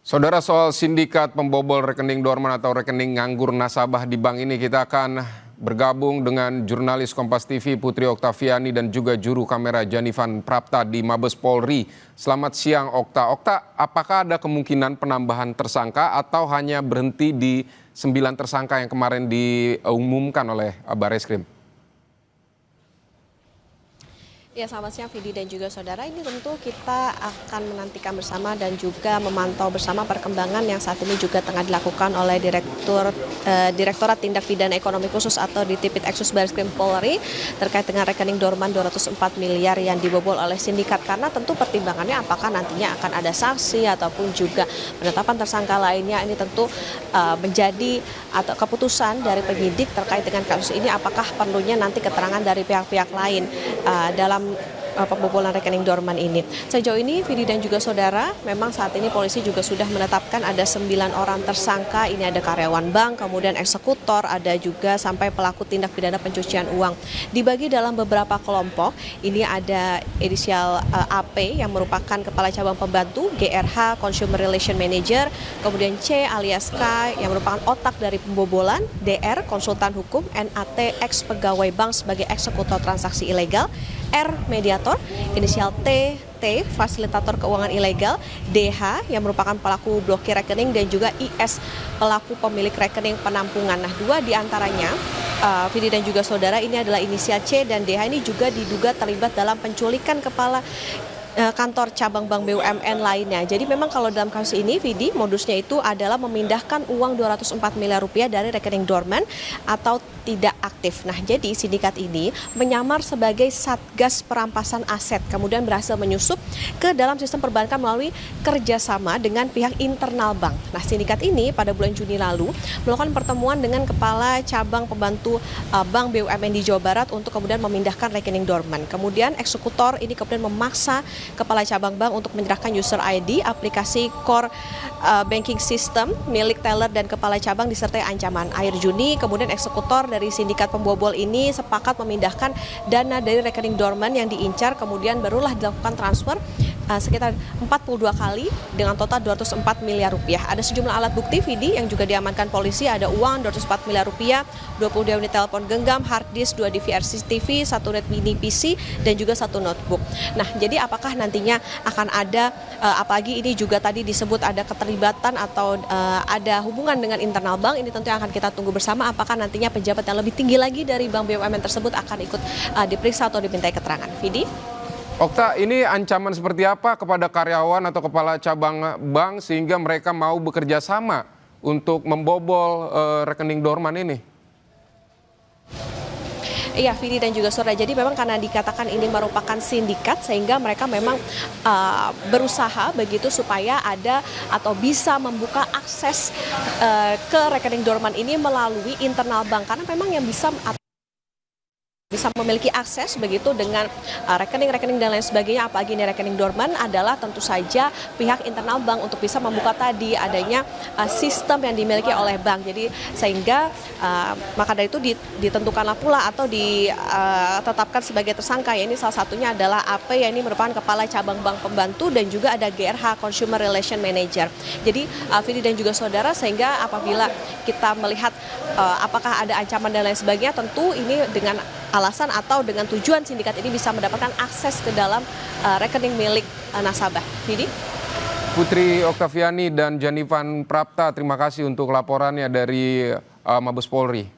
Saudara, soal sindikat pembobol rekening dorman atau rekening nganggur nasabah di bank ini, kita akan bergabung dengan jurnalis Kompas TV Putri Oktaviani dan juga juru kamera Janifan Prapta di Mabes Polri. Selamat siang Okta. Okta, apakah ada kemungkinan penambahan tersangka atau hanya berhenti di 9 tersangka yang kemarin diumumkan oleh Barreskrim? Ya, selamat siang Vidi dan juga saudara. Ini tentu kita akan menantikan bersama dan juga memantau bersama perkembangan yang saat ini juga tengah dilakukan oleh Direktorat Tindak Pidana Ekonomi Khusus atau Ditipid Eksus Barreskrim Polri terkait dengan rekening dorman 204 miliar yang dibobol oleh sindikat. Karena tentu pertimbangannya apakah nantinya akan ada sanksi ataupun juga penetapan tersangka lainnya. Ini tentu menjadi atau keputusan dari penyidik terkait dengan kasus ini, apakah perlunya nanti keterangan dari pihak-pihak lain dalam pembobolan rekening dorman ini. Sejauh ini, Vidi dan juga saudara, memang saat ini polisi juga sudah menetapkan ada 9 orang tersangka. Ini ada karyawan bank, kemudian eksekutor, ada juga sampai pelaku tindak pidana pencucian uang. Dibagi dalam beberapa kelompok, ini ada inisial AP yang merupakan kepala cabang pembantu, GRH Consumer Relation Manager, kemudian C alias K yang merupakan otak dari pembobolan, DR konsultan hukum, NAT ex pegawai bank sebagai eksekutor transaksi ilegal, R mediator, inisial T fasilitator keuangan ilegal, DH yang merupakan pelaku blokir rekening dan juga IS pelaku pemilik rekening penampungan. Nah, 2 diantaranya Vidi dan juga saudara ini adalah inisial C dan DH ini juga diduga terlibat dalam penculikan kepala kantor cabang bank BUMN lainnya. Jadi memang kalau dalam kasus ini, Vidi, modusnya itu adalah memindahkan uang 204 miliar rupiah dari rekening dorman atau tidak aktif. Nah, jadi sindikat ini menyamar sebagai satgas perampasan aset, kemudian berhasil menyusup ke dalam sistem perbankan melalui kerjasama dengan pihak internal bank. Nah, sindikat ini pada bulan Juni lalu melakukan pertemuan dengan kepala cabang pembantu bank BUMN di Jawa Barat untuk kemudian memindahkan rekening dorman. Kemudian eksekutor ini kemudian memaksa kepala cabang bank untuk menyerahkan user ID, aplikasi core banking system milik teller dan kepala cabang disertai ancaman. Akhir Juni, kemudian eksekutor dari sindikat pembobol ini sepakat memindahkan dana dari rekening dorman yang diincar, kemudian barulah dilakukan transfer sekitar 42 kali dengan total 204 miliar rupiah. Ada sejumlah alat bukti Vidi yang juga diamankan polisi, ada uang 204 miliar rupiah, 22 unit telepon genggam, hard disk, 2 DVR CCTV, 1 unit mini PC, dan juga 1 notebook. Nah, jadi apakah nantinya akan ada, apalagi ini juga tadi disebut ada keterlibatan atau ada hubungan dengan internal bank, ini tentu yang akan kita tunggu bersama, apakah nantinya pejabat yang lebih tinggi lagi dari bank BUMN tersebut akan ikut diperiksa atau dimintai keterangan. Vidi? Okta, ini ancaman seperti apa kepada karyawan atau kepala cabang bank sehingga mereka mau bekerja sama untuk membobol rekening dorman ini? Iya, Vidi dan juga saudara. Jadi memang karena dikatakan ini merupakan sindikat sehingga mereka memang berusaha begitu supaya ada atau bisa membuka akses ke rekening dorman ini melalui internal bank. Karena memang yang bisa memiliki akses begitu dengan rekening-rekening dan lain sebagainya, apalagi ini rekening dorman, adalah tentu saja pihak internal bank untuk bisa membuka tadi adanya sistem yang dimiliki oleh bank. Jadi sehingga maka dari itu ditentukanlah pula atau ditetapkan sebagai tersangka, ya ini salah satunya adalah AP yang ini merupakan kepala cabang bank pembantu dan juga ada GRH Consumer Relation Manager. Jadi Vidi dan juga saudara, sehingga apabila kita melihat apakah ada ancaman dan lain sebagainya, tentu ini dengan alasan atau dengan tujuan sindikat ini bisa mendapatkan akses ke dalam rekening milik nasabah. Vidi? Putri Oktaviani dan Janifan Prapta, terima kasih untuk laporannya dari Mabes Polri.